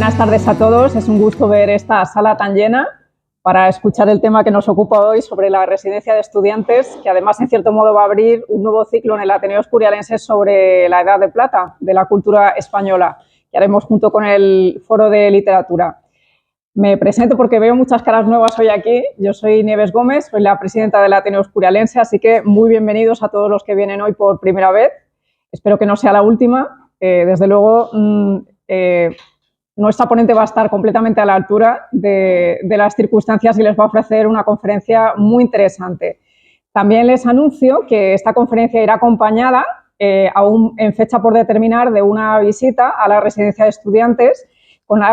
buenas tardes a todos. Es un gusto ver esta sala tan llena para escuchar el tema que nos ocupa hoy sobre la residencia de estudiantes, que además, en cierto modo, va a abrir un nuevo ciclo en el Ateneo Escurialense sobre la Edad de Plata de la cultura española, que haremos junto con el Foro de Literatura. Me presento porque veo muchas caras nuevas hoy aquí. Yo soy Nieves Gómez, soy la presidenta del Ateneo Escurialense, así que muy bienvenidos a todos los que vienen hoy por primera vez. Espero que no sea la última. Desde luego, nuestra ponente va a estar completamente a la altura de las circunstancias y les va a ofrecer una conferencia muy interesante. También les anuncio que esta conferencia irá acompañada, aún en fecha por determinar, de una visita a la residencia de estudiantes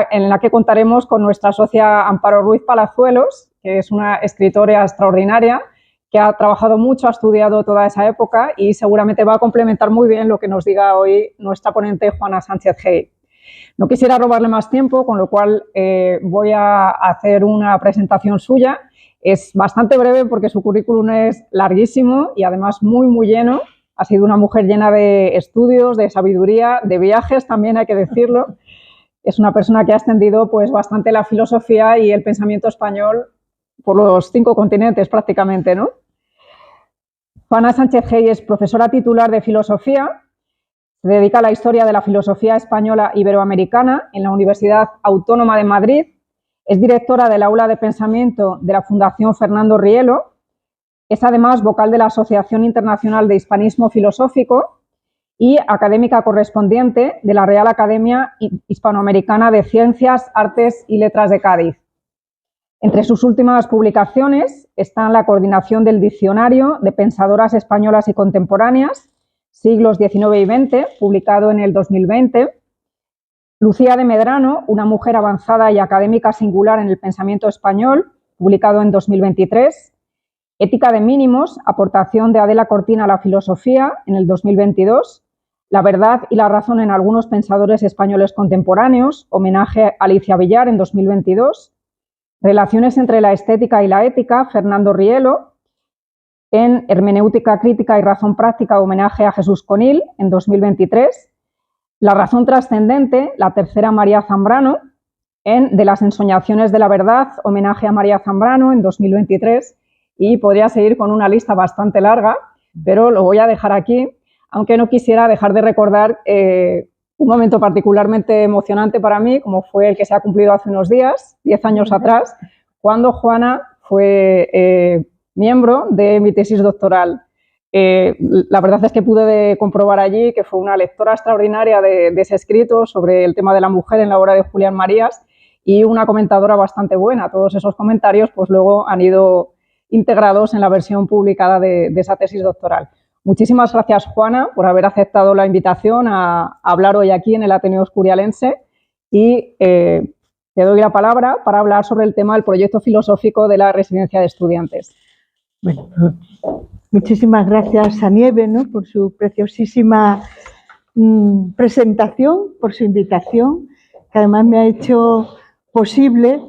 en la que contaremos con nuestra socia Amparo Ruiz Palazuelos, que es una escritora extraordinaria, que ha trabajado mucho, ha estudiado toda esa época y seguramente va a complementar muy bien lo que nos diga hoy nuestra ponente Juana Sánchez Hey. No quisiera robarle más tiempo, con lo cual voy a hacer una presentación suya. Es bastante breve porque su currículum es larguísimo y además muy, muy lleno. Ha sido una mujer llena de estudios, de sabiduría, de viajes también, hay que decirlo. Es una persona que ha extendido pues, bastante la filosofía y el pensamiento español por los 5 continentes prácticamente, ¿no? Juana Sánchez Hey es profesora titular de filosofía, se dedica a la historia de la filosofía española iberoamericana en la Universidad Autónoma de Madrid, es directora del aula de pensamiento de la Fundación Fernando Rielo, es además vocal de la Asociación Internacional de Hispanismo Filosófico y académica correspondiente de la Real Academia Hispanoamericana de Ciencias, Artes y Letras de Cádiz. Entre sus últimas publicaciones están la coordinación del Diccionario de Pensadoras Españolas y Contemporáneas, siglos XIX y XX, publicado en el 2020, Lucía de Medrano, una mujer avanzada y académica singular en el pensamiento español, publicado en 2023, Ética de mínimos, aportación de Adela Cortina a la filosofía, en el 2022, La verdad y la razón en algunos pensadores españoles contemporáneos, homenaje a Alicia Villar, en 2022, Relaciones entre la estética y la ética, Fernando Rielo, en Hermenéutica crítica y razón práctica, homenaje a Jesús Conil, en 2023, La razón trascendente, la tercera María Zambrano, en De las ensoñaciones de la verdad, homenaje a María Zambrano, en 2023, y podría seguir con una lista bastante larga, pero lo voy a dejar aquí, aunque no quisiera dejar de recordar un momento particularmente emocionante para mí, como fue el que se ha cumplido hace unos días, 10 años atrás, cuando Juana fue miembro de mi tesis doctoral. La verdad es que pude comprobar allí que fue una lectora extraordinaria de ese escrito sobre el tema de la mujer en la obra de Julián Marías y una comentadora bastante buena. Todos esos comentarios pues luego han ido integrados en la versión publicada de esa tesis doctoral. Muchísimas gracias, Juana, por haber aceptado la invitación a hablar hoy aquí en el Ateneo Escurialense y te doy la palabra para hablar sobre el tema del proyecto filosófico de la residencia de estudiantes. Bueno, muchísimas gracias a Nieves, ¿no?, por su preciosísima presentación, por su invitación, que además me ha hecho posible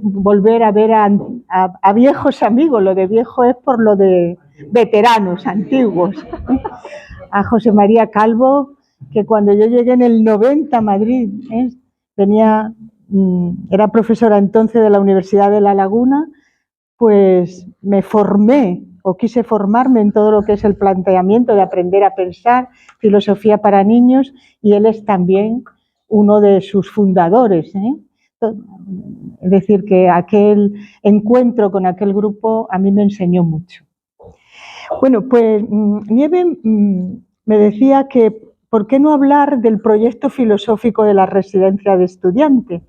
volver a ver a viejos amigos. Lo de viejo es por lo de veteranos, antiguos. A José María Calvo, que cuando yo llegué en el 90 a Madrid, era profesora entonces de la Universidad de La Laguna, pues me formé o quise formarme en todo lo que es el planteamiento de aprender a pensar, filosofía para niños, y él es también uno de sus fundadores, Es decir, que aquel encuentro con aquel grupo a mí me enseñó mucho. Bueno, pues Nieves me decía que ¿por qué no hablar del proyecto filosófico de la residencia de estudiantes?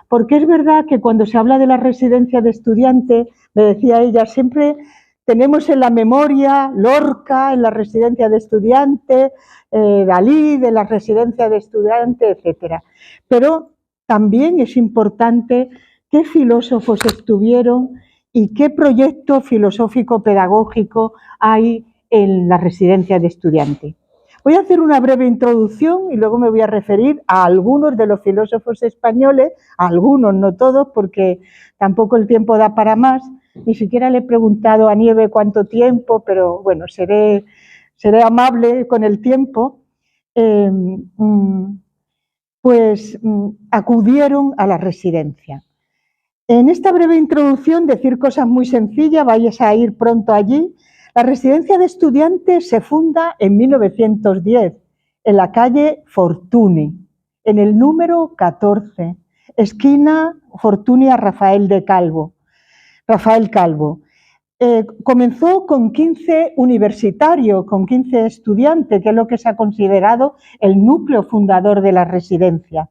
Porque es verdad que cuando se habla de la residencia de estudiantes, me decía ella, siempre tenemos en la memoria Lorca en la residencia de estudiantes, Dalí de la residencia de estudiantes, etc. Pero también es importante qué filósofos estuvieron y qué proyecto filosófico-pedagógico hay en la residencia de estudiantes. Voy a hacer una breve introducción y luego me voy a referir a algunos de los filósofos españoles, a algunos, no todos, porque tampoco el tiempo da para más. Ni siquiera le he preguntado a Nieves cuánto tiempo, pero bueno, seré amable con el tiempo. pues acudieron a la residencia. En esta breve introducción, decir cosas muy sencillas, vais a ir pronto allí. La residencia de estudiantes se funda en 1910 en la calle Fortuny, en el número 14, esquina Fortuny a Rafael Calvo. Comenzó con 15 universitarios, con 15 estudiantes, que es lo que se ha considerado el núcleo fundador de la residencia.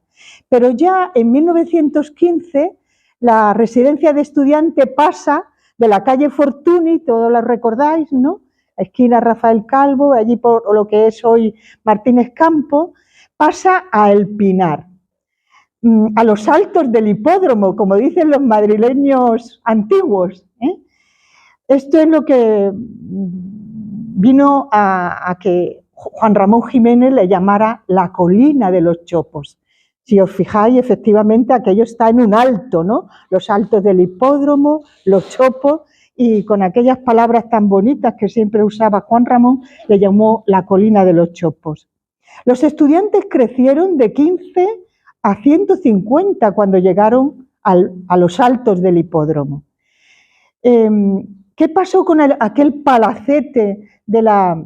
Pero ya en 1915 la residencia de estudiantes pasa de la calle Fortuny, todos la recordáis, ¿no? Esquina Rafael Calvo, allí por lo que es hoy Martínez Campos, pasa a El Pinar, a los altos del hipódromo, como dicen los madrileños antiguos, ¿eh? Esto es lo que vino a que Juan Ramón Jiménez le llamara la colina de los chopos. Si os fijáis, efectivamente, aquello está en un alto, ¿no? Los altos del hipódromo, los chopos, y con aquellas palabras tan bonitas que siempre usaba Juan Ramón, le llamó la colina de los chopos. Los estudiantes crecieron de 15 a 150 cuando llegaron a los altos del hipódromo. ¿Qué pasó con aquel palacete de la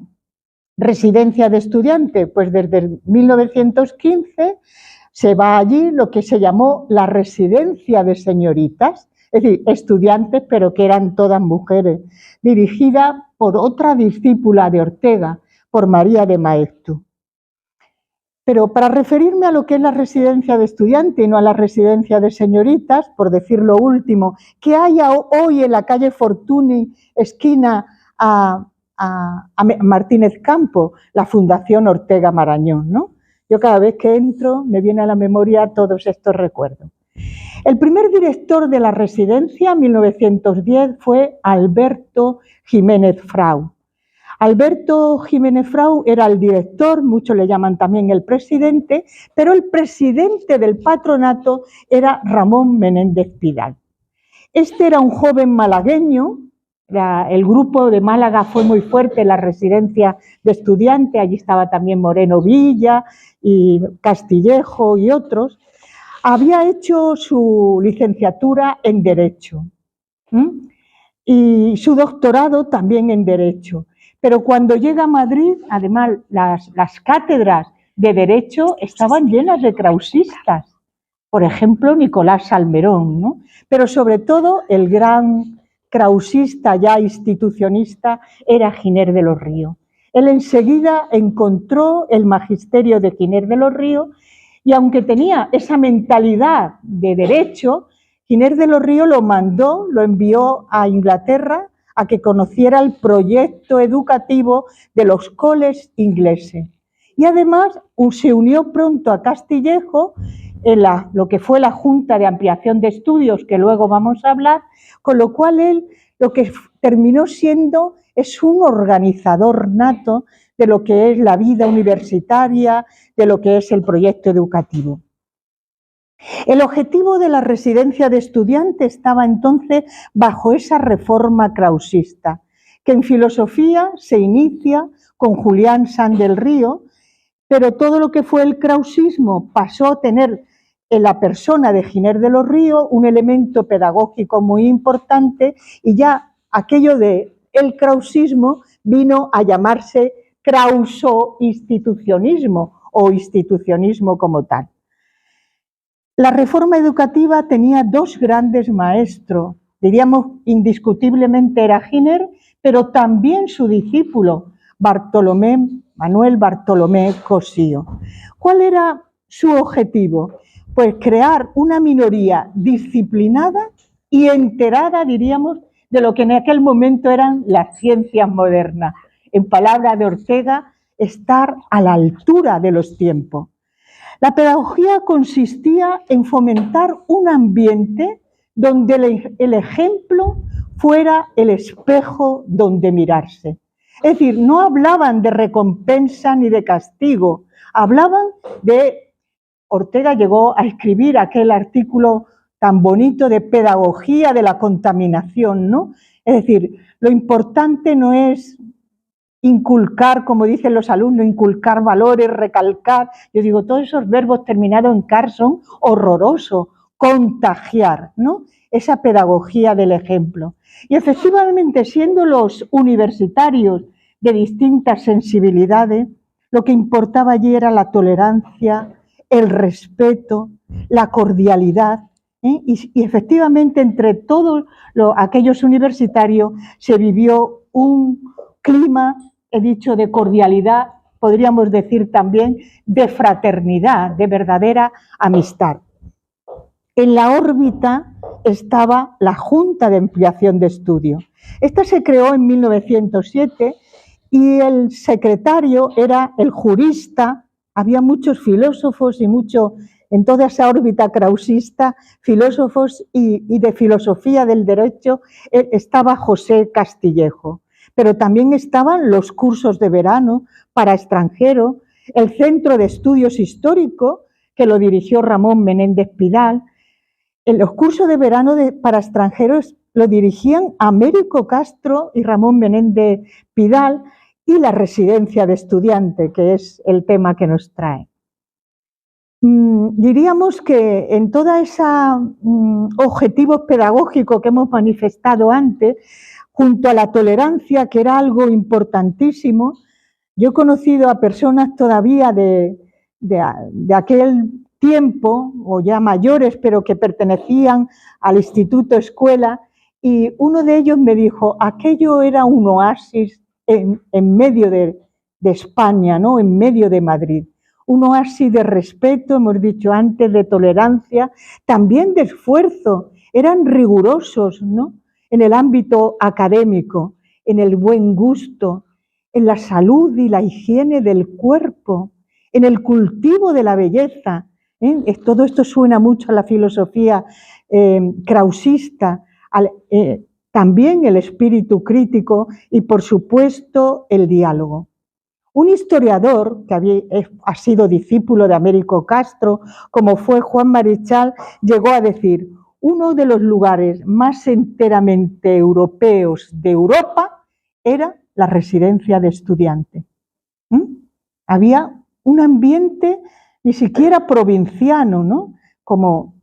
residencia de estudiantes? Pues desde 1915 se va allí lo que se llamó la residencia de señoritas, es decir, estudiantes, pero que eran todas mujeres, dirigida por otra discípula de Ortega, por María de Maeztu. Pero para referirme a lo que es la residencia de estudiantes y no a la residencia de señoritas, por decir lo último, ¿qué hay hoy en la calle Fortuny, esquina a Martínez Campos? La Fundación Ortega Marañón, ¿no? Yo cada vez que entro me viene a la memoria todos estos recuerdos. El primer director de la residencia en 1910 fue Alberto Jiménez Frau. Alberto Jiménez Frau era el director, muchos le llaman también el presidente, pero el presidente del patronato era Ramón Menéndez Pidal. Este era un joven malagueño, el grupo de Málaga fue muy fuerte en la residencia de estudiantes, allí estaba también Moreno Villa y Castillejo y otros. Había hecho su licenciatura en Derecho y su doctorado también en Derecho. Pero cuando llega a Madrid, además, las cátedras de Derecho estaban llenas de krausistas. Por ejemplo, Nicolás Salmerón, ¿no? Pero sobre todo el gran krausista ya institucionista era Giner de los Ríos. Él enseguida encontró el magisterio de Giner de los Ríos y aunque tenía esa mentalidad de derecho, Giner de los Ríos lo envió a Inglaterra a que conociera el proyecto educativo de los coles ingleses. Y además se unió pronto a Castillejo en lo que fue la Junta de Ampliación de Estudios, que luego vamos a hablar, con lo cual él lo que terminó siendo es un organizador nato de lo que es la vida universitaria, de lo que es el proyecto educativo. El objetivo de la residencia de estudiantes estaba entonces bajo esa reforma krausista, que en filosofía se inicia con Julián Sanz del Río, pero todo lo que fue el krausismo pasó a tener en la persona de Giner de los Ríos un elemento pedagógico muy importante y ya aquello del krausismo vino a llamarse krauso-institucionismo o institucionismo como tal. La reforma educativa tenía dos grandes maestros, diríamos indiscutiblemente era Giner, pero también su discípulo, Manuel Bartolomé Cossío. ¿Cuál era su objetivo? Pues crear una minoría disciplinada y enterada, diríamos, de lo que en aquel momento eran las ciencias modernas. En palabras de Ortega, estar a la altura de los tiempos. La pedagogía consistía en fomentar un ambiente donde el ejemplo fuera el espejo donde mirarse. Es decir, no hablaban de recompensa ni de castigo, hablaban de... Ortega llegó a escribir aquel artículo tan bonito de pedagogía de la contaminación, ¿no? Es decir, lo importante no es inculcar, como dicen los alumnos, inculcar valores, recalcar. Yo digo, todos esos verbos terminados en car son horrorosos. Contagiar, ¿no? Esa pedagogía del ejemplo. Y efectivamente, siendo los universitarios de distintas sensibilidades, lo que importaba allí era la tolerancia, el respeto, la cordialidad, ¿eh? Y efectivamente entre todos aquellos universitarios se vivió un clima, he dicho, de cordialidad, podríamos decir también de fraternidad, de verdadera amistad. En la órbita estaba la Junta de Ampliación de Estudio. Esta se creó en 1907 y el secretario era el jurista. Había muchos filósofos y en toda esa órbita krausista, filósofos y de filosofía del derecho estaba José Castillejo. Pero también estaban los cursos de verano para extranjeros, el Centro de Estudios Históricos, que lo dirigió Ramón Menéndez Pidal. En los cursos de verano para extranjeros lo dirigían Américo Castro y Ramón Menéndez Pidal, y la residencia de estudiante, que es el tema que nos trae. Diríamos que en toda esa objetivos pedagógicos que hemos manifestado antes, junto a la tolerancia, que era algo importantísimo, yo he conocido a personas todavía de aquel tiempo, o ya mayores, pero que pertenecían al instituto escuela, y uno de ellos me dijo, aquello era un oasis en medio de España, ¿no? En medio de Madrid. Un oasis de respeto, hemos dicho antes, de tolerancia, también de esfuerzo. Eran rigurosos, ¿no? En el ámbito académico, en el buen gusto, en la salud y la higiene del cuerpo, en el cultivo de la belleza. Todo esto suena mucho a la filosofía krausista, también el espíritu crítico y, por supuesto, el diálogo. Un historiador que ha sido discípulo de Américo Castro, como fue Juan Marichal, llegó a decir: uno de los lugares más enteramente europeos de Europa era la residencia de estudiantes. Había un ambiente ni siquiera provinciano, ¿no? Como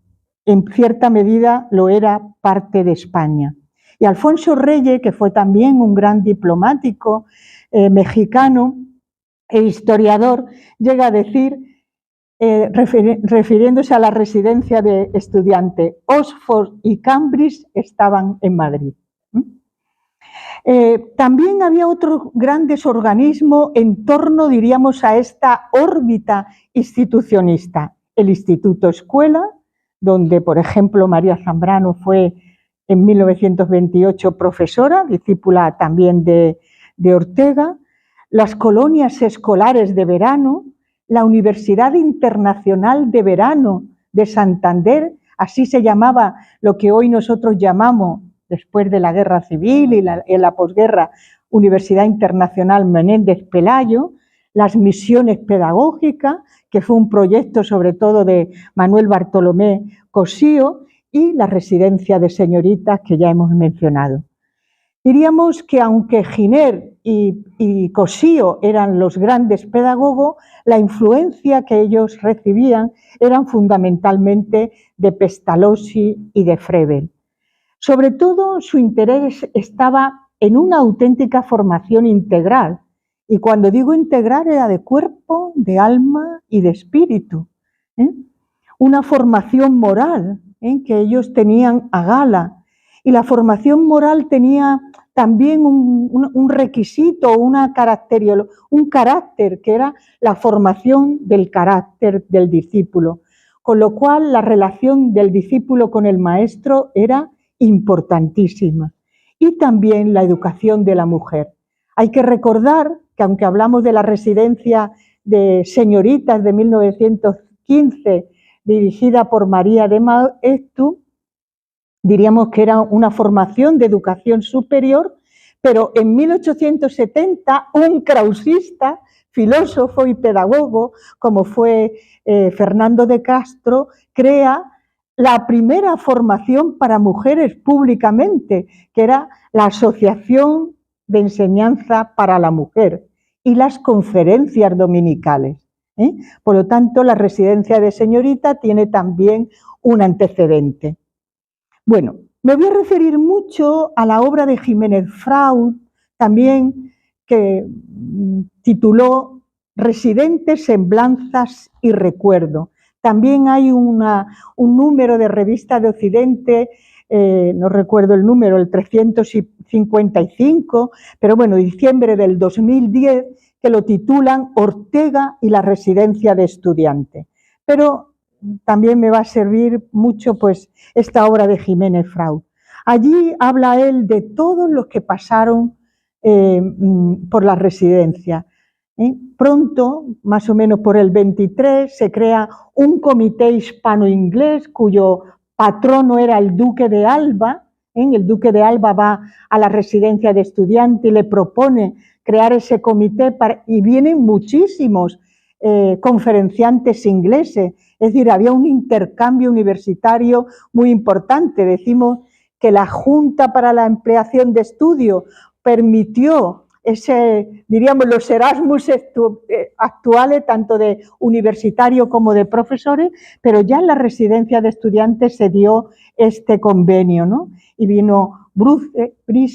en cierta medida lo era parte de España. Y Alfonso Reyes, que fue también un gran diplomático mexicano e historiador, llega a decir, refiriéndose a la residencia de estudiantes, Oxford y Cambridge estaban en Madrid. También había otros grandes organismos en torno, diríamos, a esta órbita institucionista. El Instituto Escuela, donde, por ejemplo, María Zambrano fue en 1928 profesora, discípula también de Ortega, las colonias escolares de verano, la Universidad Internacional de Verano de Santander, así se llamaba lo que hoy nosotros llamamos, después de la Guerra Civil y en la posguerra, Universidad Internacional Menéndez Pelayo, las misiones pedagógicas, que fue un proyecto sobre todo de Manuel Bartolomé Cosío, y la residencia de señoritas que ya hemos mencionado. Diríamos que aunque Giner y Cosío eran los grandes pedagogos, la influencia que ellos recibían eran fundamentalmente de Pestalozzi y de Frebel. Sobre todo su interés estaba en una auténtica formación integral, y cuando digo integral era de cuerpo, de alma y de espíritu. Una formación moral que ellos tenían a gala, y la formación moral tenía también un requisito, un carácter que era la formación del carácter del discípulo, con lo cual la relación del discípulo con el maestro era importantísima. Y también la educación de la mujer. Hay que recordar que, aunque hablamos de la residencia de señoritas de 1915, dirigida por María de Maestu, diríamos que era una formación de educación superior, pero en 1870 un krausista, filósofo y pedagogo, como fue Fernando de Castro, crea la primera formación para mujeres públicamente, que era la Asociación de enseñanza para la mujer y las conferencias dominicales. Por lo tanto, la residencia de señorita tiene también un antecedente. Bueno, me voy a referir mucho a la obra de Jiménez Fraud, también que tituló Residentes, Semblanzas y Recuerdo. También hay un número de Revista de Occidente, no recuerdo el número, el 355, pero bueno, diciembre del 2010, que lo titulan Ortega y la residencia de estudiante. Pero también me va a servir mucho pues esta obra de Jiménez Fraud. Allí habla él de todos los que pasaron por la residencia. Pronto, más o menos por el 23, se crea un comité hispano-inglés cuyo patrono era el duque de Alba. El duque de Alba va a la residencia de estudiante y le propone crear ese comité y vienen muchísimos conferenciantes ingleses. Es decir, había un intercambio universitario muy importante. Decimos que la Junta para la Ampliación de Estudio permitió diríamos, los Erasmus actuales, tanto de universitarios como de profesores, pero ya en la residencia de estudiantes se dio este convenio, ¿no? Y vino Bruce,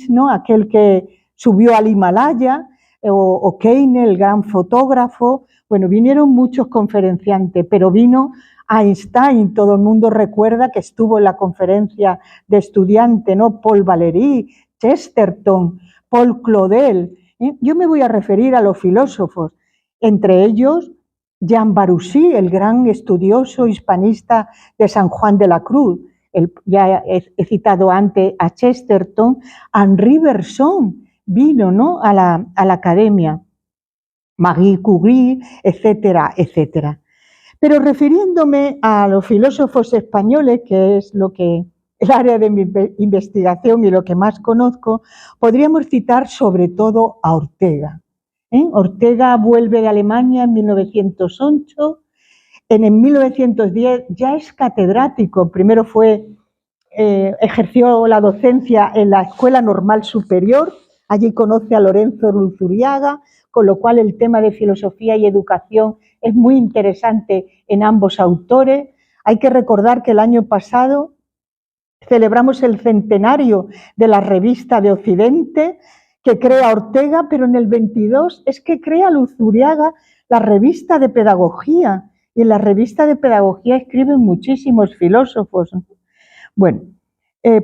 ¿no? Aquel que subió al Himalaya, o Keynes, el gran fotógrafo. Bueno, vinieron muchos conferenciantes, pero vino Einstein, todo el mundo recuerda que estuvo en la conferencia de estudiantes, ¿no? Paul Valéry, Chesterton, Paul Claudel. Yo me voy a referir a los filósofos, entre ellos Jean Barussi, el gran estudioso hispanista de San Juan de la Cruz. Ya he citado antes a Chesterton. Henri Bergson vino, ¿no? a la academia, Marie Curie, etcétera, etcétera. Pero refiriéndome a los filósofos españoles, que es el área de mi investigación y lo que más conozco, podríamos citar sobre todo a Ortega. Ortega vuelve de Alemania en 1908, en 1910 ya es catedrático, primero ejerció la docencia en la Escuela Normal Superior, allí conoce a Lorenzo Luzuriaga, con lo cual el tema de filosofía y educación es muy interesante en ambos autores. Hay que recordar que el año pasado celebramos el centenario de la Revista de Occidente que crea Ortega, pero en el 22 es que crea Luzuriaga la Revista de Pedagogía, y en la Revista de Pedagogía escriben muchísimos filósofos. Bueno,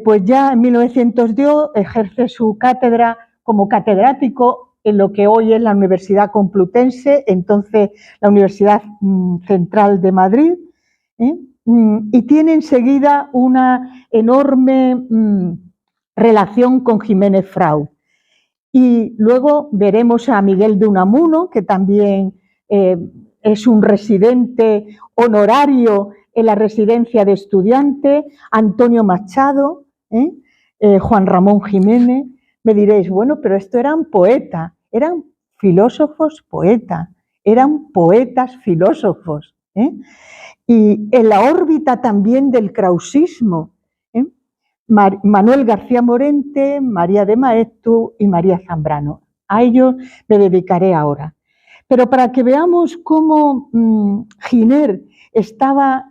pues ya en 1910 ejerce su cátedra como catedrático en lo que hoy es la Universidad Complutense, entonces la Universidad Central de Madrid, y tiene enseguida una enorme relación con Jiménez Fraud. Y luego veremos a Miguel de Unamuno, que también es un residente honorario en la residencia de estudiantes, Antonio Machado, Juan Ramón Jiménez. Me diréis, bueno, pero esto eran poetas, eran filósofos poetas, eran poetas filósofos. Y en la órbita también del krausismo, Manuel García Morente, María de Maeztu y María Zambrano. A ellos me dedicaré ahora. Pero para que veamos cómo Giner estaba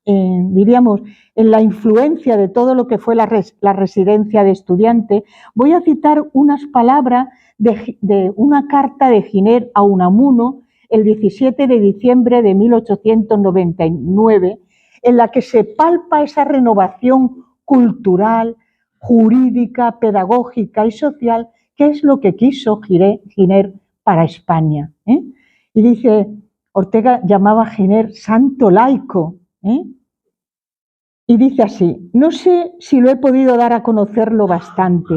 diríamos, en la influencia de todo lo que fue la residencia de estudiantes, voy a citar unas palabras de una carta de Giner a Unamuno el 17 de diciembre de 1899, en la que se palpa esa renovación cultural, jurídica, pedagógica y social, que es lo que quiso Giner para España. Y dice, Ortega llamaba a Giner santo laico. Y dice así, no sé si lo he podido dar a conocerlo bastante,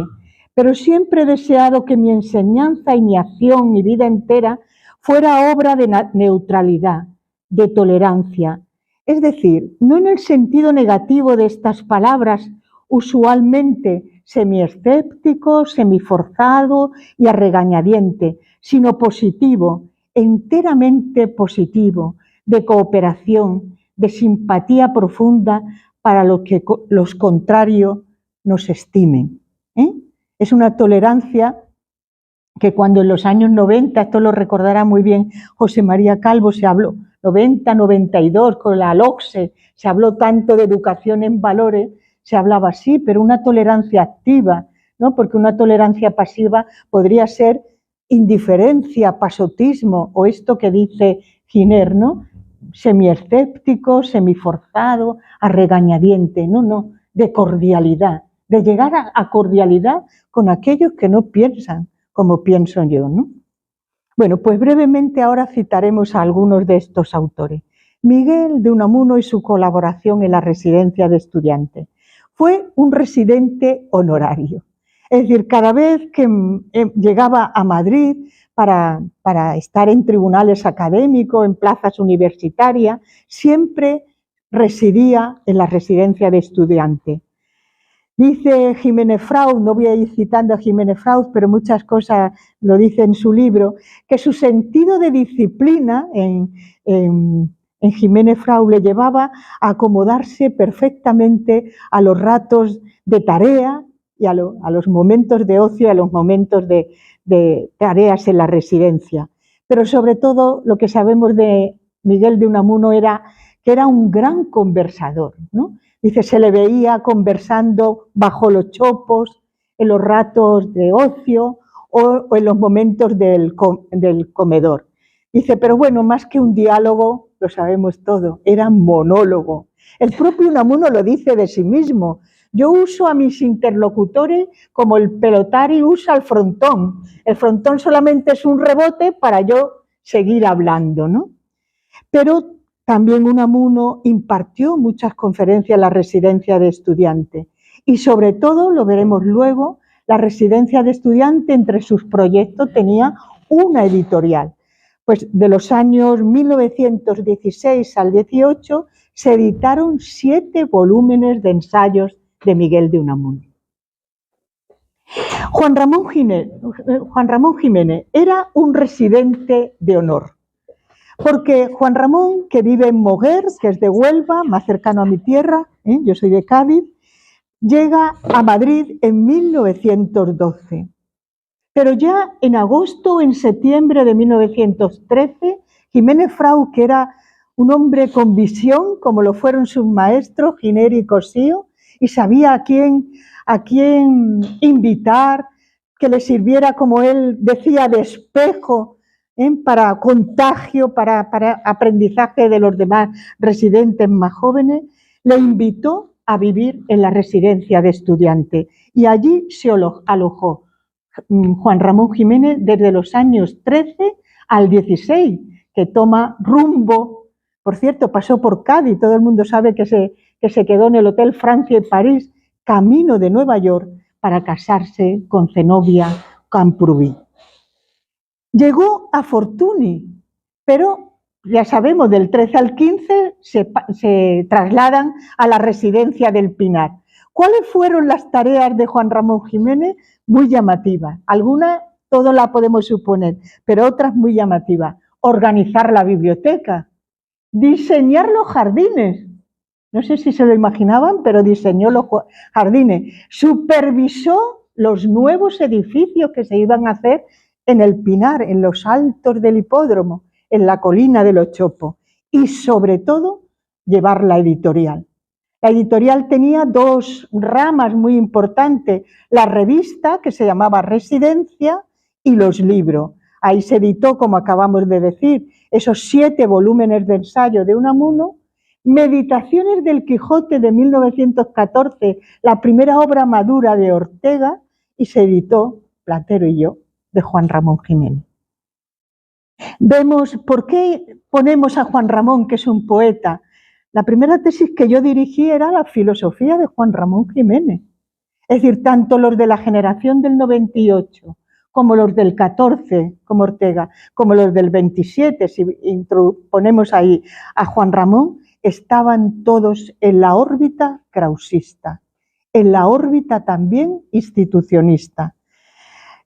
pero siempre he deseado que mi enseñanza y mi acción, mi vida entera, fuera obra de neutralidad, de tolerancia. Es decir, no en el sentido negativo de estas palabras, usualmente semiescéptico, semiforzado y a regañadiente, sino positivo, enteramente positivo, de cooperación, de simpatía profunda para lo que los contrarios nos estimen. Es una tolerancia que cuando en los años 90, esto lo recordará muy bien José María Calvo, se habló, 90, 92, con la LOCSE, se habló tanto de educación en valores, se hablaba así, pero una tolerancia activa, ¿no? Porque una tolerancia pasiva podría ser indiferencia, pasotismo, o esto que dice Giner, ¿no? Semiescéptico, semiforzado, a regañadiente, no, de cordialidad, de llegar a cordialidad con aquellos que no piensan como pienso yo, ¿no? Bueno, pues brevemente ahora citaremos a algunos de estos autores. Miguel de Unamuno y su colaboración en la residencia de estudiantes. Fue un residente honorario. Es decir, cada vez que llegaba a Madrid para estar en tribunales académicos, en plazas universitarias, siempre residía en la residencia de estudiantes. Dice Jiménez Fraud, no voy a ir citando a Jiménez Fraud, pero muchas cosas lo dice en su libro, que su sentido de disciplina en Jiménez Fraud le llevaba a acomodarse perfectamente a los ratos de tarea y a los momentos de ocio y a los momentos de tareas en la residencia. Pero sobre todo lo que sabemos de Miguel de Unamuno era que era un gran conversador, ¿no? Dice, se le veía conversando bajo los chopos, en los ratos de ocio o en los momentos del comedor. Dice, pero bueno, más que un diálogo, lo sabemos todo, era monólogo. El propio Unamuno lo dice de sí mismo. Yo uso a mis interlocutores como el pelotari usa el frontón. El frontón solamente es un rebote para yo seguir hablando, ¿no? Pero también Unamuno impartió muchas conferencias en la residencia de estudiantes y sobre todo, lo veremos luego, la residencia de estudiantes entre sus proyectos tenía una editorial. Pues de los años 1916 al 18 se editaron 7 volúmenes de ensayos de Miguel de Unamuno. Juan Ramón Jiménez era un residente de honor. Porque Juan Ramón, que vive en Moguer, que es de Huelva, más cercano a mi tierra, yo soy de Cádiz, llega a Madrid en 1912. Pero ya en agosto o en septiembre de 1913, Jiménez Fraud, que era un hombre con visión, como lo fueron sus maestros, Giner y Cosío, y sabía a quién invitar, que le sirviera, como él decía, de espejo, para contagio, para aprendizaje de los demás residentes más jóvenes, le invitó a vivir en la residencia de estudiantes y allí se alojó Juan Ramón Jiménez desde los años 13 al 16, que toma rumbo, por cierto, pasó por Cádiz, todo el mundo sabe que se quedó en el Hotel Francia en París, camino de Nueva York para casarse con Zenobia Camprubí. Llegó a Fortuny, pero ya sabemos, del 13 al 15 se trasladan a la residencia del Pinar. ¿Cuáles fueron las tareas de Juan Ramón Jiménez? Muy llamativas. Algunas, todas las podemos suponer, pero otras muy llamativas. Organizar la biblioteca, diseñar los jardines. No sé si se lo imaginaban, pero diseñó los jardines. Supervisó los nuevos edificios que se iban a hacer en el Pinar, en los altos del hipódromo, en la colina de los Chopos, y sobre todo llevar la editorial. La editorial tenía 2 ramas muy importantes, la revista, que se llamaba Residencia, y los libros. Ahí se editó, como acabamos de decir, esos 7 volúmenes de ensayo de Unamuno, Meditaciones del Quijote de 1914, la primera obra madura de Ortega, y se editó, Platero y yo, de Juan Ramón Jiménez. Vemos por qué ponemos a Juan Ramón, que es un poeta. La primera tesis que yo dirigí era la filosofía de Juan Ramón Jiménez. Es decir, tanto los de la generación del 98, como los del 14, como Ortega, como los del 27, si ponemos ahí a Juan Ramón, estaban todos en la órbita krausista, en la órbita también institucionista.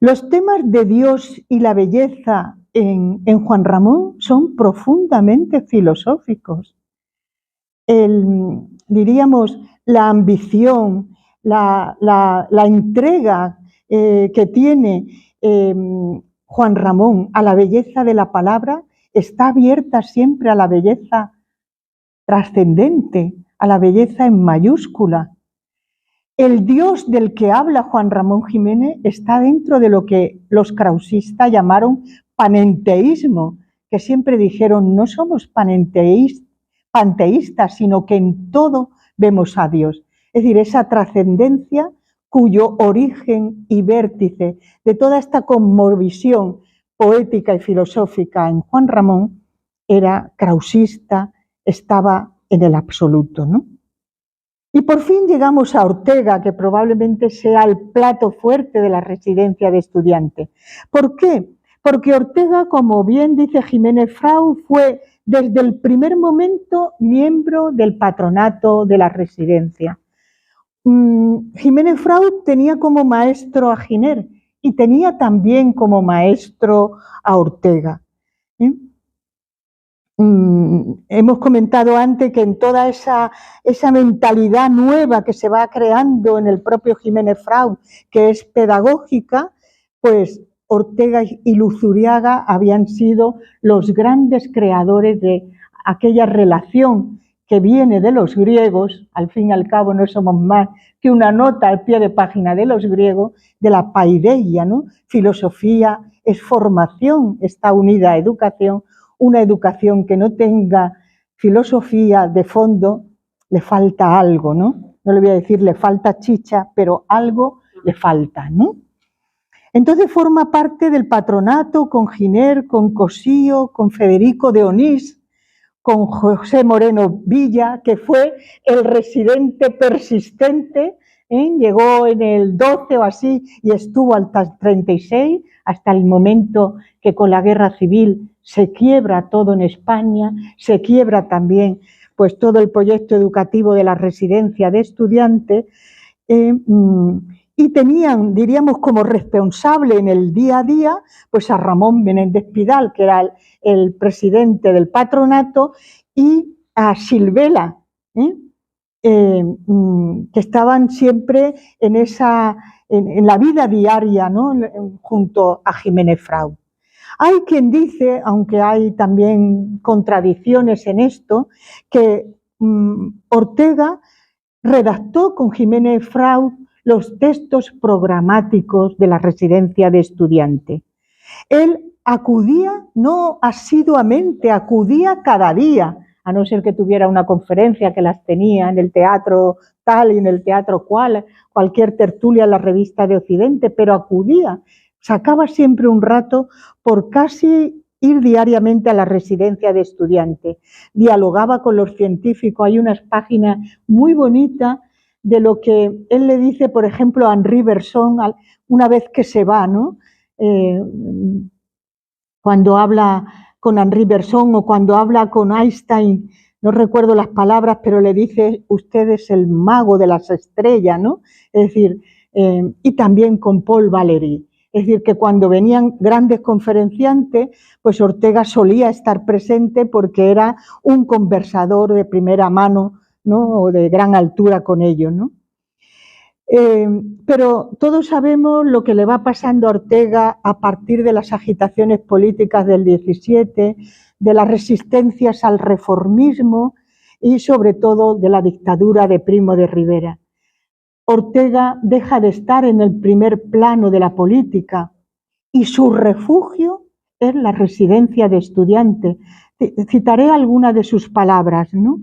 Los temas de Dios y la belleza en Juan Ramón son profundamente filosóficos. Diríamos, la ambición, la entrega que tiene Juan Ramón a la belleza de la palabra está abierta siempre a la belleza trascendente, a la belleza en mayúscula. El Dios del que habla Juan Ramón Jiménez está dentro de lo que los krausistas llamaron panenteísmo, que siempre dijeron no somos panteístas, sino que en todo vemos a Dios. Es decir, esa trascendencia cuyo origen y vértice de toda esta cosmovisión poética y filosófica en Juan Ramón era krausista, estaba en el absoluto, ¿no? Y por fin llegamos a Ortega, que probablemente sea el plato fuerte de la residencia de estudiantes. ¿Por qué? Porque Ortega, como bien dice Jiménez Frau, fue desde el primer momento miembro del patronato de la residencia. Jiménez Frau tenía como maestro a Giner y tenía también como maestro a Ortega. Hemos comentado antes que en toda esa mentalidad nueva que se va creando en el propio Jiménez Frau, que es pedagógica, pues Ortega y Luzuriaga habían sido los grandes creadores de aquella relación que viene de los griegos, al fin y al cabo no somos más que una nota al pie de página de los griegos, de la paideia, ¿no? Filosofía es formación, está unida a educación. Una educación que no tenga filosofía de fondo, le falta algo, ¿no? No le voy a decir le falta chicha, pero algo le falta, ¿no? Entonces forma parte del patronato con Giner, con Cosío, con Federico de Onís, con José Moreno Villa, que fue el residente persistente, llegó en el 12 o así y estuvo hasta el 36, hasta el momento que con la guerra civil se quiebra todo en España, se quiebra también pues todo el proyecto educativo de la residencia de estudiantes y tenían, diríamos, como responsable en el día a día pues a Ramón Menéndez Pidal, que era el presidente del patronato, y a Silvela, que estaban siempre en la vida diaria, ¿no? Junto a Jiménez Frau. Hay quien dice, aunque hay también contradicciones en esto, que Ortega redactó con Jiménez Frau los textos programáticos de la residencia de estudiantes. Él acudía, no asiduamente, acudía cada día, a no ser que tuviera una conferencia que las tenía en el teatro tal y en el teatro cual, cualquier tertulia en la revista de Occidente, pero acudía, sacaba siempre un rato por casi ir diariamente a la residencia de estudiantes, dialogaba con los científicos, hay unas páginas muy bonitas de lo que él le dice, por ejemplo, a Henri Bergson, una vez que se va, ¿no? Cuando habla con Henri Bergson o cuando habla con Einstein, no recuerdo las palabras, pero le dice, usted es el mago de las estrellas, ¿no? Es decir, y también con Paul Valéry. Es decir, que cuando venían grandes conferenciantes, pues Ortega solía estar presente porque era un conversador de primera mano, ¿no? O de gran altura con ellos, ¿no? Pero todos sabemos lo que le va pasando a Ortega a partir de las agitaciones políticas del 17, de las resistencias al reformismo y sobre todo de la dictadura de Primo de Rivera. Ortega deja de estar en el primer plano de la política y su refugio es la residencia de estudiantes. Citaré algunas de sus palabras, ¿no?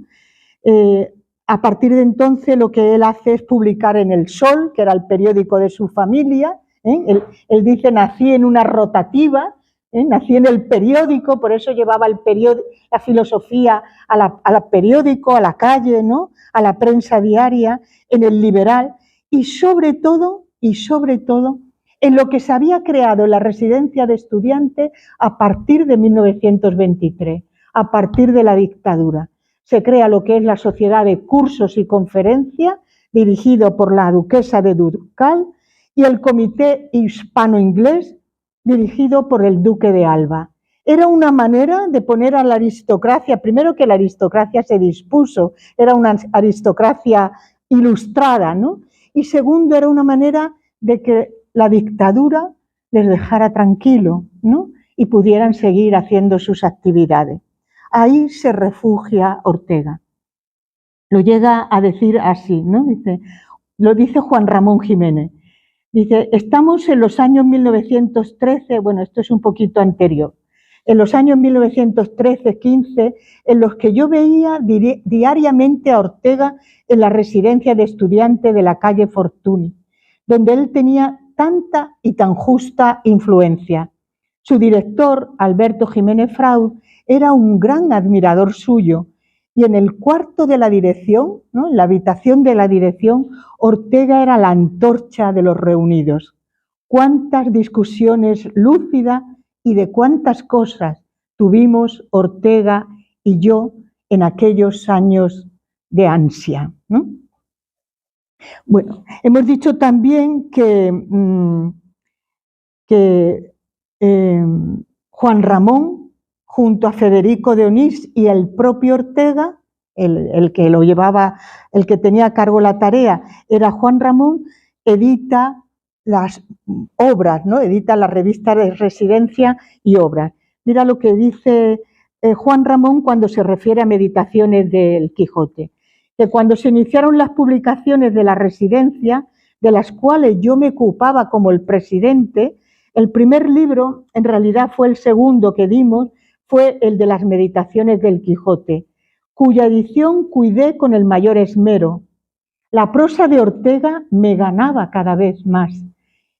A partir de entonces lo que él hace es publicar en El Sol, que era el periódico de su familia. Él dice, nací en una rotativa, nací en el periódico, por eso llevaba la filosofía al periódico, a la calle, ¿no? A la prensa diaria, en el Liberal, y sobre todo, en lo que se había creado en la residencia de estudiantes a partir de 1923, a partir de la dictadura. Se crea lo que es la Sociedad de Cursos y Conferencias, dirigido por la duquesa de Durcal, y el Comité Hispano-Inglés, dirigido por el duque de Alba. Era una manera de poner a la aristocracia, primero que la aristocracia se dispuso, era una aristocracia ilustrada, ¿no? Y segundo, era una manera de que la dictadura les dejara tranquilo, ¿no? Y pudieran seguir haciendo sus actividades. Ahí se refugia Ortega. Lo llega a decir así, ¿no? Lo dice Juan Ramón Jiménez. Dice, estamos en los años 1913, bueno, esto es un poquito anterior, en los años 1913-15, en los que yo veía diariamente a Ortega en la residencia de estudiantes de la calle Fortuny, donde él tenía tanta y tan justa influencia. Su director, Alberto Jiménez Fraud, era un gran admirador suyo, y en el cuarto de la dirección, ¿no?, en la habitación de la dirección, Ortega era la antorcha de los reunidos. Cuántas discusiones lúcidas y de cuántas cosas tuvimos Ortega y yo en aquellos años de ansia, ¿no? Bueno, hemos dicho también que Juan Ramón, junto a Federico de Onís y el propio Ortega, el que lo llevaba, el que tenía a cargo la tarea era Juan Ramón, edita las obras, ¿no? Edita la revista de Residencia y Obras. Mira lo que dice Juan Ramón cuando se refiere a Meditaciones del Quijote, que cuando se iniciaron las publicaciones de la Residencia, de las cuales yo me ocupaba como el presidente, el primer libro, en realidad fue el segundo que dimos, fue el de las Meditaciones del Quijote, cuya edición cuidé con el mayor esmero. La prosa de Ortega me ganaba cada vez más.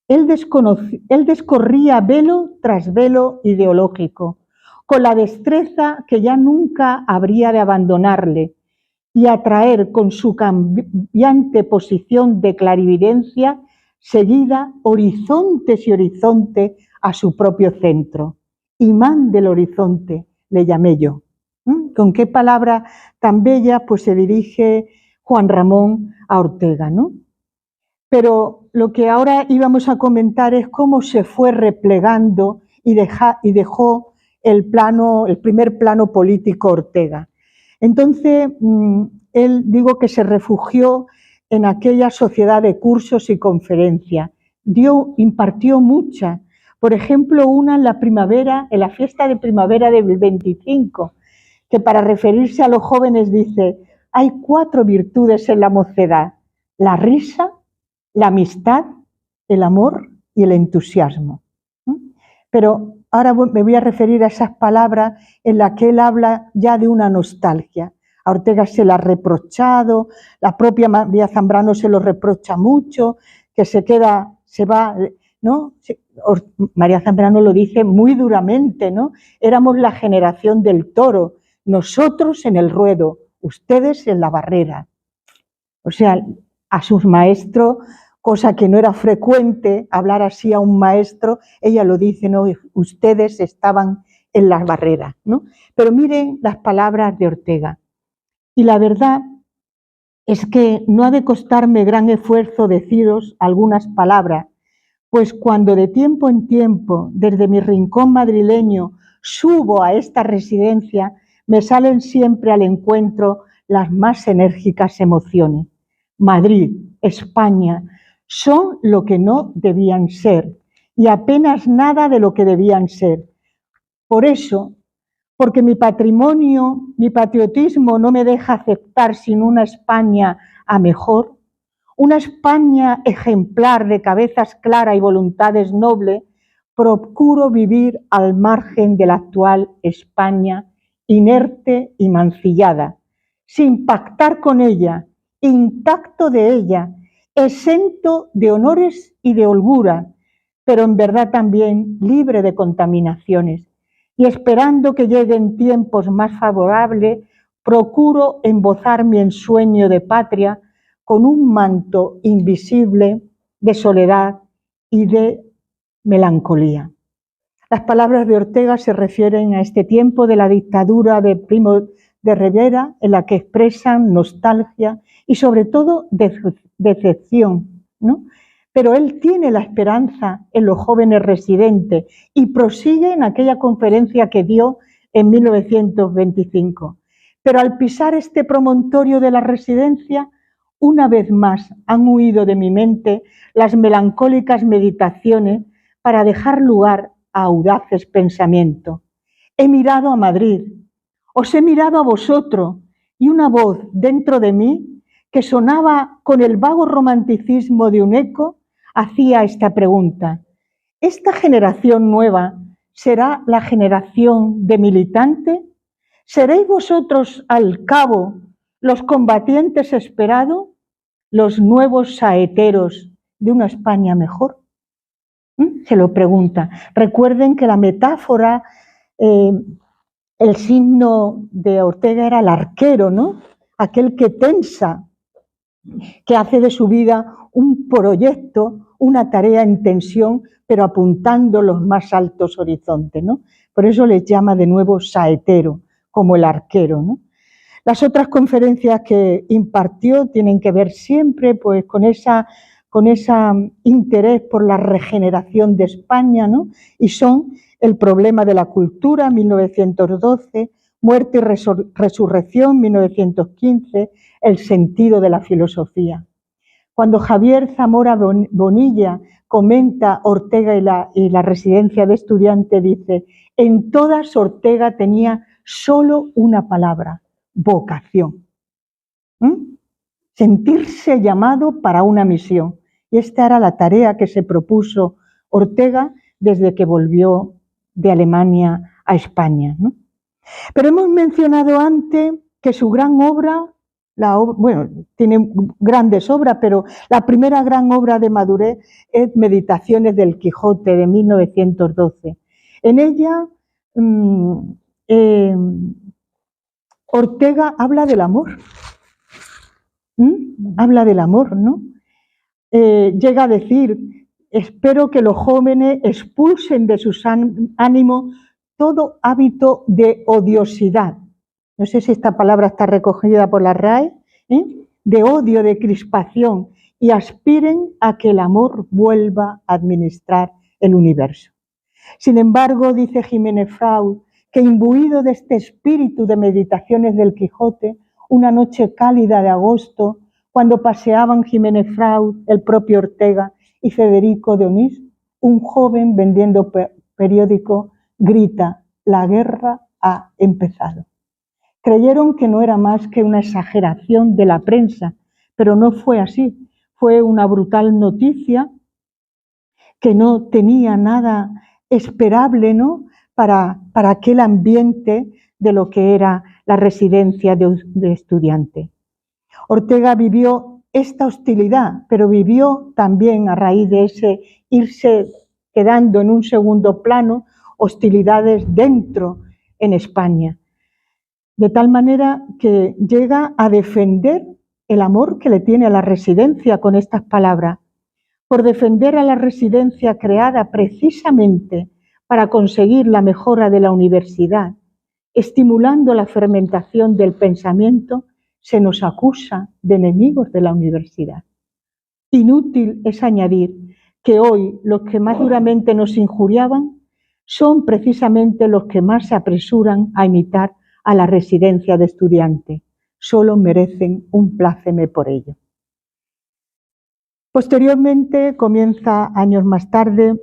Él descorría velo tras velo ideológico, con la destreza que ya nunca habría de abandonarle, y atraer con su cambiante posición de clarividencia seguida horizontes y horizontes a su propio centro. Imán del horizonte, le llamé yo. ¿Con qué palabra tan bella pues se dirige Juan Ramón a Ortega, ¿no? Pero lo que ahora íbamos a comentar es cómo se fue replegando y dejó el primer plano político Ortega. Entonces, él, digo que se refugió en aquella sociedad de cursos y conferencias. Impartió muchas. Por ejemplo, una en la primavera, en la fiesta de primavera del 25, que para referirse a los jóvenes dice, hay 4 virtudes en la mocedad: la risa, la amistad, el amor y el entusiasmo. Pero ahora me voy a referir a esas palabras en las que él habla ya de una nostalgia. A Ortega se la ha reprochado, la propia María Zambrano se lo reprocha mucho, que se va, ¿no? María Zambrano lo dice muy duramente, ¿no? Éramos la generación del toro, nosotros en el ruedo, ustedes en la barrera. O sea, a sus maestros, cosa que no era frecuente hablar así a un maestro, ella lo dice, ¿no? Ustedes estaban en las barreras, ¿no? Pero miren las palabras de Ortega. Y la verdad es que no ha de costarme gran esfuerzo deciros algunas palabras, pues cuando de tiempo en tiempo, desde mi rincón madrileño, subo a esta residencia, me salen siempre al encuentro las más enérgicas emociones. Madrid, España, son lo que no debían ser y apenas nada de lo que debían ser. Por eso, porque mi patrimonio, mi patriotismo no me deja aceptar sin una España a mejor, una España ejemplar de cabezas claras y voluntades nobles, procuro vivir al margen de la actual España, inerte y mancillada, sin pactar con ella, intacto de ella, exento de honores y de holgura, pero en verdad también libre de contaminaciones. Y esperando que lleguen tiempos más favorables, procuro embozar mi ensueño de patria con un manto invisible de soledad y de melancolía. Las palabras de Ortega se refieren a este tiempo de la dictadura de Primo de Rivera, en la que expresan nostalgia y sobre todo decepción, ¿no? Pero él tiene la esperanza en los jóvenes residentes y prosigue en aquella conferencia que dio en 1925. Pero al pisar este promontorio de la residencia, Una vez más han huido de mi mente las melancólicas meditaciones para dejar lugar a audaces pensamientos. He mirado a Madrid, os he mirado a vosotros, y una voz dentro de mí, que sonaba con el vago romanticismo de un eco, hacía esta pregunta: ¿esta generación nueva será la generación de militantes? ¿Seréis vosotros, al cabo, los combatientes esperados, los nuevos saeteros de una España mejor? Se lo pregunta. Recuerden que la metáfora, el signo de Ortega era el arquero, ¿no? Aquel que tensa, que hace de su vida un proyecto, una tarea en tensión, pero apuntando los más altos horizontes, ¿no? Por eso les llama de nuevo saetero, como el arquero, ¿no? Las otras conferencias que impartió tienen que ver siempre pues, con ese interés por la regeneración de España, ¿no? Y son El problema de la cultura, 1912, Muerte y resurrección, 1915, El sentido de la filosofía. Cuando Javier Zamora Bonilla comenta Ortega y la residencia de estudiantes, dice: en todas Ortega tenía solo una palabra: vocación. Sentirse llamado para una misión. Y esta era la tarea que se propuso Ortega desde que volvió de Alemania a España, ¿no? Pero hemos mencionado antes que su gran obra, bueno, tiene grandes obras, pero la primera gran obra de madurez es Meditaciones del Quijote, de 1912. En ella, Ortega habla del amor. Habla del amor, ¿no? Llega a decir: espero que los jóvenes expulsen de sus ánimos todo hábito de odiosidad. No sé si esta palabra está recogida por la RAE, de odio, de crispación, y aspiren a que el amor vuelva a administrar el universo. Sin embargo, dice Jiménez Freud, que imbuido de este espíritu de Meditaciones del Quijote, una noche cálida de agosto, cuando paseaban Jiménez Freud, el propio Ortega y Federico de Onís, un joven vendiendo periódico grita: la guerra ha empezado. Creyeron que no era más que una exageración de la prensa, pero no fue así. Fue una brutal noticia que no tenía nada esperable, ¿no?, para aquel ambiente de lo que era la residencia de estudiante. Ortega vivió esta hostilidad, pero vivió también, a raíz de ese irse quedando en un segundo plano, hostilidades dentro en España. De tal manera que llega a defender el amor que le tiene a la residencia con estas palabras: por defender a la residencia creada precisamente para conseguir la mejora de la universidad, estimulando la fermentación del pensamiento, se nos acusa de enemigos de la universidad. Inútil es añadir que hoy los que más duramente nos injuriaban son precisamente los que más se apresuran a imitar a la residencia de estudiantes. Solo merecen un pláceme por ello. Posteriormente comienza, años más tarde,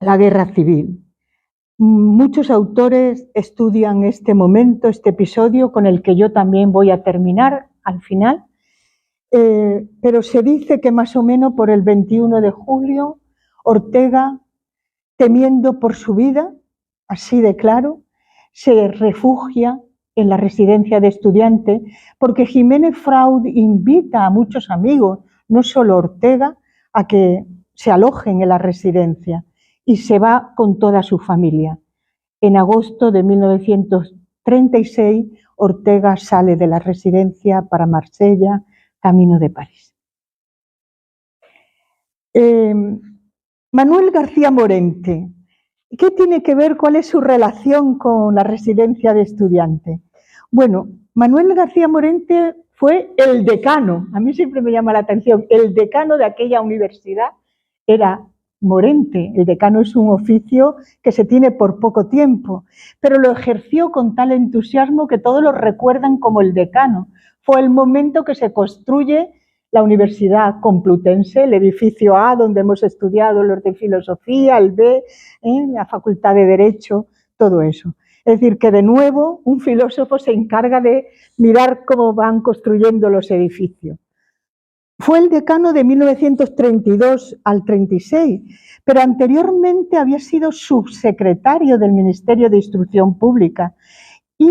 la Guerra Civil. Muchos autores estudian este momento, este episodio, con el que yo también voy a terminar al final, pero se dice que más o menos por el 21 de julio, Ortega, temiendo por su vida, así de claro, se refugia en la residencia de estudiantes, porque Jiménez Freud invita a muchos amigos, no solo Ortega, a que se alojen en la residencia, y se va con toda su familia. En agosto de 1936, Ortega sale de la residencia para Marsella, camino de París. Manuel García Morente. ¿Qué tiene que ver? ¿Cuál es su relación con la residencia de estudiantes? Bueno, Manuel García Morente fue el decano. A mí siempre me llama la atención. El decano de aquella universidad era Morente. El decano es un oficio que se tiene por poco tiempo, pero lo ejerció con tal entusiasmo que todos lo recuerdan como el decano. Fue el momento que se construye la Universidad Complutense, el edificio A, donde hemos estudiado los de Filosofía, el B, la Facultad de Derecho, todo eso. Es decir, que de nuevo un filósofo se encarga de mirar cómo van construyendo los edificios. Fue el decano de 1932 al 36, pero anteriormente había sido subsecretario del Ministerio de Instrucción Pública. Y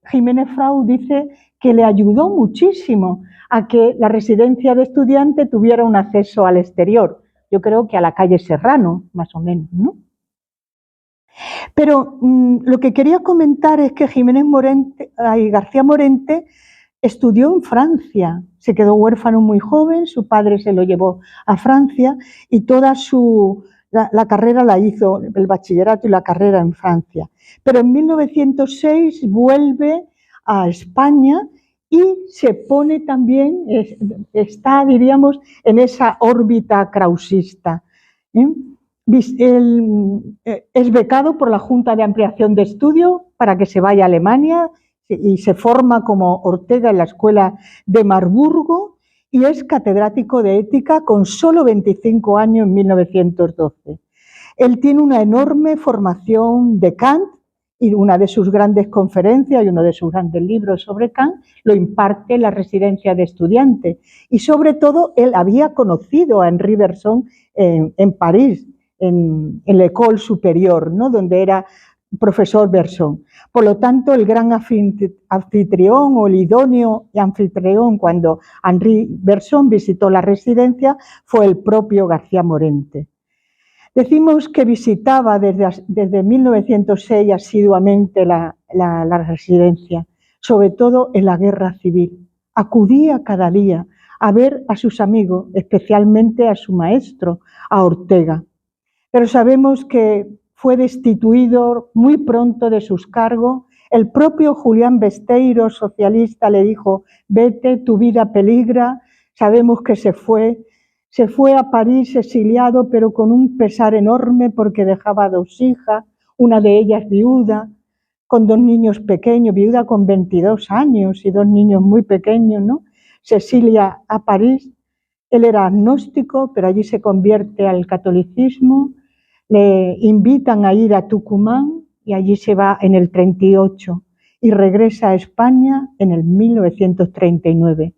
Jiménez Frau dice que le ayudó muchísimo a que la residencia de estudiante tuviera un acceso al exterior. Yo creo que a la calle Serrano, más o menos, ¿no? Pero lo que quería comentar es que García Morente estudió en Francia, se quedó huérfano muy joven, su padre se lo llevó a Francia y toda la carrera la hizo, el bachillerato y la carrera en Francia. Pero en 1906 vuelve a España y se pone también, está, diríamos, en esa órbita krausista. Es becado por la Junta de Ampliación de Estudio para que se vaya a Alemania y se forma como Ortega en la Escuela de Marburgo y es catedrático de ética con solo 25 años en 1912. Él tiene una enorme formación de Kant y una de sus grandes conferencias y uno de sus grandes libros sobre Kant lo imparte en la residencia de estudiantes. Y sobre todo él había conocido a Henri Bergson en París, en la École Supérieure, ¿no? Donde era profesor Bergson. Por lo tanto, el gran anfitrión o el idóneo anfitrión cuando Henri Bergson visitó la residencia fue el propio García Morente. Decimos que visitaba desde 1906 asiduamente la residencia, sobre todo en la guerra civil. Acudía cada día a ver a sus amigos, especialmente a su maestro, a Ortega. Pero sabemos que fue destituido muy pronto de sus cargos. El propio Julián Besteiro, socialista, le dijo: vete, tu vida peligra. Sabemos que se fue a París exiliado, pero con un pesar enorme porque dejaba 2 hijas, una de ellas viuda, con 2 niños pequeños, viuda con 22 años y 2 niños muy pequeños, ¿no? Se exilia a París. Él era agnóstico, pero allí se convierte al catolicismo. Le invitan a ir a Tucumán y allí se va en el 38 y regresa a España en el 1939.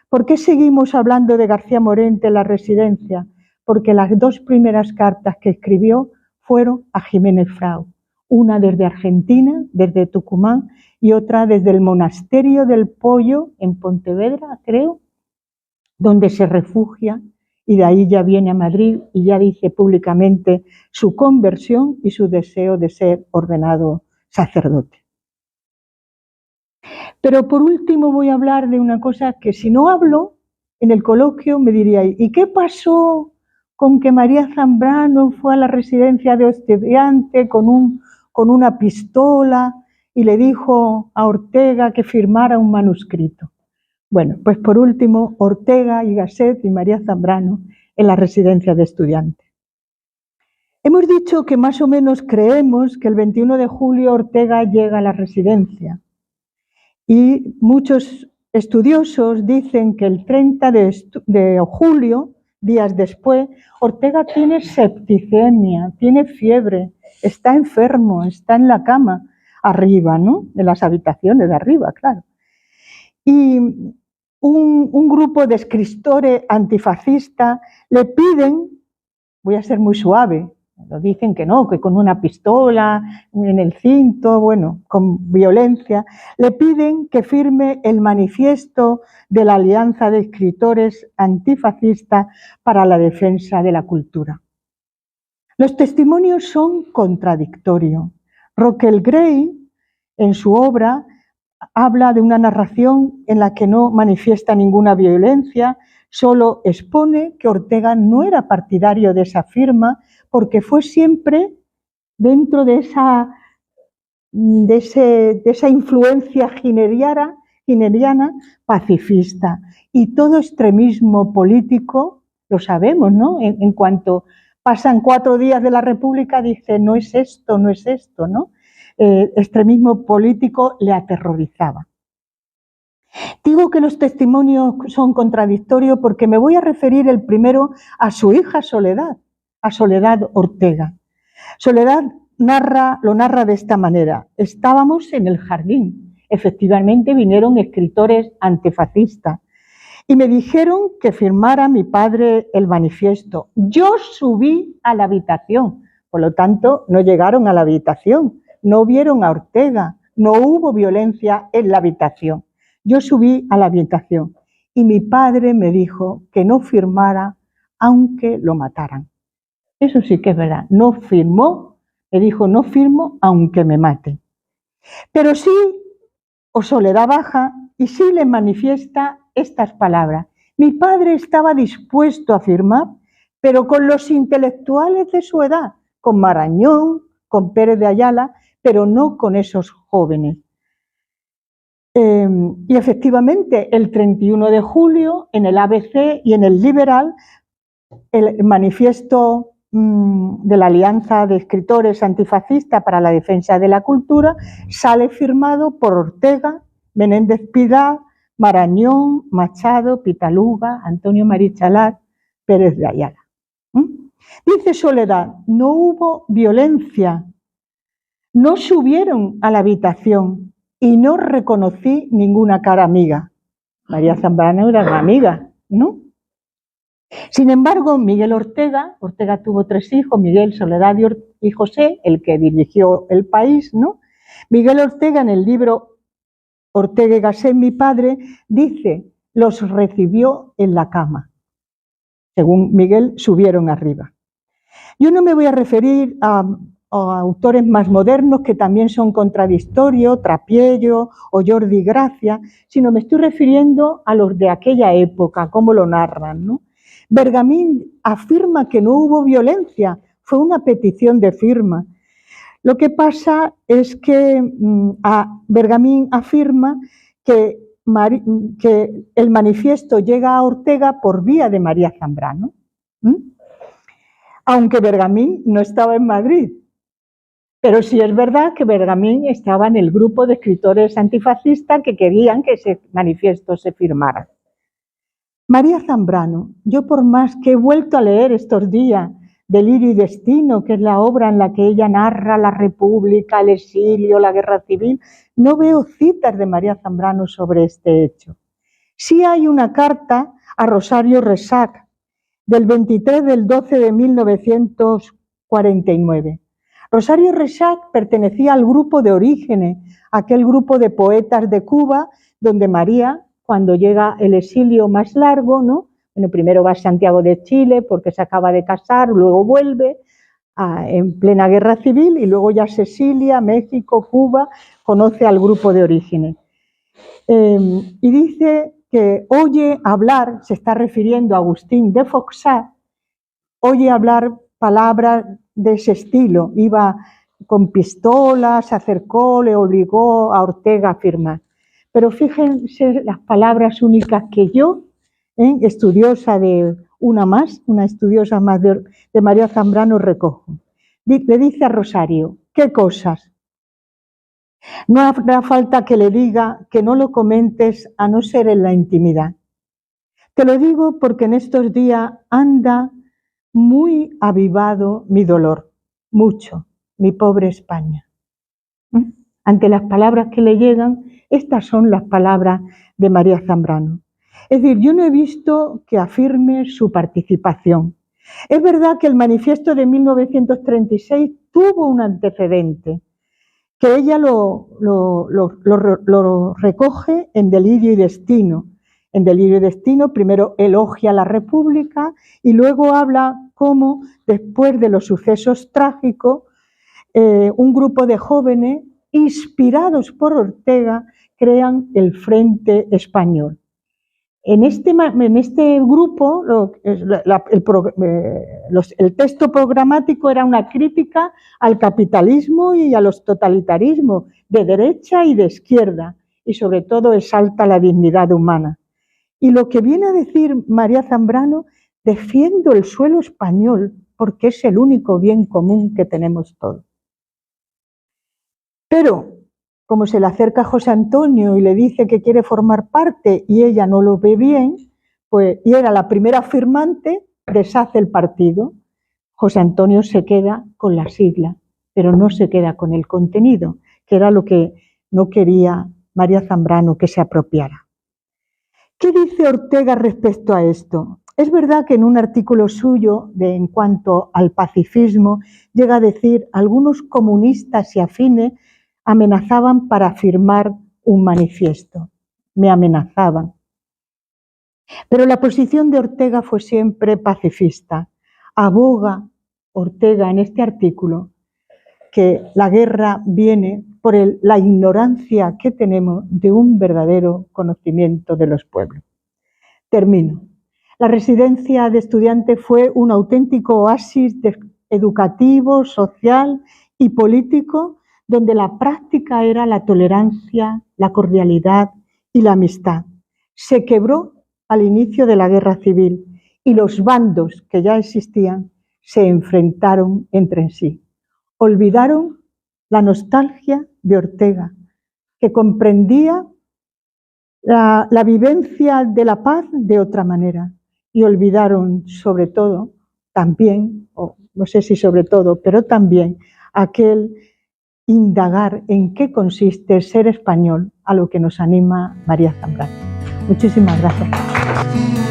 ¿Por qué seguimos hablando de García Morente en la residencia? Porque las 2 primeras cartas que escribió fueron a Jiménez Frau. Una desde Argentina, desde Tucumán, y otra desde el Monasterio del Pollo en Pontevedra, creo, donde se refugia. Y de ahí ya viene a Madrid y ya dice públicamente su conversión y su deseo de ser ordenado sacerdote. Pero por último voy a hablar de una cosa que si no hablo en el coloquio me diríais: ¿y qué pasó con que María Zambrano fue a la residencia de estudiante con una pistola y le dijo a Ortega que firmara un manuscrito? Bueno, pues por último, Ortega y Gasset y María Zambrano en la residencia de estudiantes. Hemos dicho que más o menos creemos que el 21 de julio Ortega llega a la residencia y muchos estudiosos dicen que el 30 de julio, días después, Ortega tiene septicemia, tiene fiebre, está enfermo, está en la cama, arriba, ¿no? En las habitaciones de arriba, claro. Y un grupo de escritores antifascistas le piden, voy a ser muy suave, lo dicen que no, que con una pistola en el cinto, bueno, con violencia, le piden que firme el manifiesto de la Alianza de Escritores Antifascistas para la Defensa de la Cultura. Los testimonios son contradictorios. Roquel Gray, en su obra, habla de una narración en la que no manifiesta ninguna violencia, solo expone que Ortega no era partidario de esa firma porque fue siempre dentro de esa influencia gineriana pacifista. Y todo extremismo político, lo sabemos, ¿no? En cuanto pasan 4 días de la República, dice: no es esto, no es esto, ¿no? Extremismo político le aterrorizaba. Digo que los testimonios son contradictorios porque me voy a referir el primero a su hija Soledad, a Soledad Ortega. Soledad lo narra de esta manera. Estábamos en el jardín. Efectivamente vinieron escritores antifascistas y me dijeron que firmara mi padre el manifiesto. Yo subí a la habitación, por lo tanto no llegaron a la habitación, no vieron a Ortega, no hubo violencia en la habitación. Yo subí a la habitación y mi padre me dijo que no firmara aunque lo mataran. Eso sí que es verdad, no firmó, me dijo no firmo aunque me maten. Pero sí, o Soledad baja y sí le manifiesta estas palabras. Mi padre estaba dispuesto a firmar, pero con los intelectuales de su edad, con Marañón, con Pérez de Ayala, pero no con esos jóvenes. Y efectivamente, el 31 de julio, en el ABC y en el Liberal, el manifiesto de la Alianza de Escritores Antifascistas para la Defensa de la Cultura sale firmado por Ortega, Menéndez Pidal, Marañón, Machado, Pitaluga, Antonio Marichalar, Pérez de Ayala. Dice Soledad, no hubo violencia, no subieron a la habitación y no reconocí ninguna cara amiga. María Zambrano era una amiga, ¿no? Sin embargo, Miguel Ortega tuvo 3 hijos, Miguel, Soledad y José, el que dirigió El País, ¿no? Miguel Ortega, en el libro Ortega y Gasset, mi padre, dice, los recibió en la cama. Según Miguel, subieron arriba. Yo no me voy a referir a autores más modernos que también son contradictorios, Trapiello o Jordi Gracia, sino me estoy refiriendo a los de aquella época, cómo lo narran, ¿no? Bergamín afirma que no hubo violencia, fue una petición de firma. Lo que pasa es que Bergamín afirma que el manifiesto llega a Ortega por vía de María Zambrano, aunque Bergamín no estaba en Madrid. Pero sí es verdad que Bergamín estaba en el grupo de escritores antifascistas que querían que ese manifiesto se firmara. María Zambrano, yo por más que he vuelto a leer estos días Delirio y Destino, que es la obra en la que ella narra la República, el exilio, la guerra civil, no veo citas de María Zambrano sobre este hecho. Sí hay una carta a Rosario Resac del 23 del 12 de 1949. Rosario Resac pertenecía al grupo de Orígenes, aquel grupo de poetas de Cuba, donde María, cuando llega el exilio más largo, ¿no? Bueno, primero va a Santiago de Chile porque se acaba de casar, luego vuelve en plena guerra civil y luego ya se exilia, México, Cuba, conoce al grupo de Orígenes. Y dice que oye hablar, se está refiriendo a Agustín de Foxá, oye hablar palabras de ese estilo, iba con pistolas, se acercó, le obligó a Ortega a firmar. Pero fíjense las palabras únicas que yo, estudiosa de una estudiosa más de María Zambrano, recojo. Le dice a Rosario, ¿qué cosas? No hará falta que le diga que no lo comentes a no ser en la intimidad. Te lo digo porque en estos días anda muy avivado mi dolor, mucho, mi pobre España. Ante las palabras que le llegan, estas son las palabras de María Zambrano. Es decir, yo no he visto que afirme su participación. Es verdad que el manifiesto de 1936 tuvo un antecedente, que ella lo recoge en Delirio y Destino. En Delirio y Destino primero elogia a la República y luego habla cómo después de los sucesos trágicos un grupo de jóvenes inspirados por Ortega crean el Frente Español. En este grupo el texto programático era una crítica al capitalismo y a los totalitarismos de derecha y de izquierda y sobre todo exalta la dignidad humana. Y lo que viene a decir María Zambrano, defiendo el suelo español porque es el único bien común que tenemos todos. Pero, como se le acerca a José Antonio y le dice que quiere formar parte y ella no lo ve bien, pues, y era la primera firmante, deshace el partido. José Antonio se queda con la sigla, pero no se queda con el contenido, que era lo que no quería María Zambrano que se apropiara. ¿Qué dice Ortega respecto a esto? Es verdad que en un artículo suyo en cuanto al pacifismo llega a decir algunos comunistas y afines amenazaban para firmar un manifiesto. Me amenazaban. Pero la posición de Ortega fue siempre pacifista. Aboga Ortega en este artículo que la guerra viene por la ignorancia que tenemos de un verdadero conocimiento de los pueblos. Termino. La residencia de estudiantes fue un auténtico oasis educativo, social y político, donde la práctica era la tolerancia, la cordialidad y la amistad. Se quebró al inicio de la guerra civil y los bandos que ya existían se enfrentaron entre sí. Olvidaron la nostalgia de Ortega, que comprendía la vivencia de la paz de otra manera, y olvidaron sobre todo también, o no sé si sobre todo, pero también aquel indagar en qué consiste ser español, a lo que nos anima María Zambrano. Muchísimas gracias.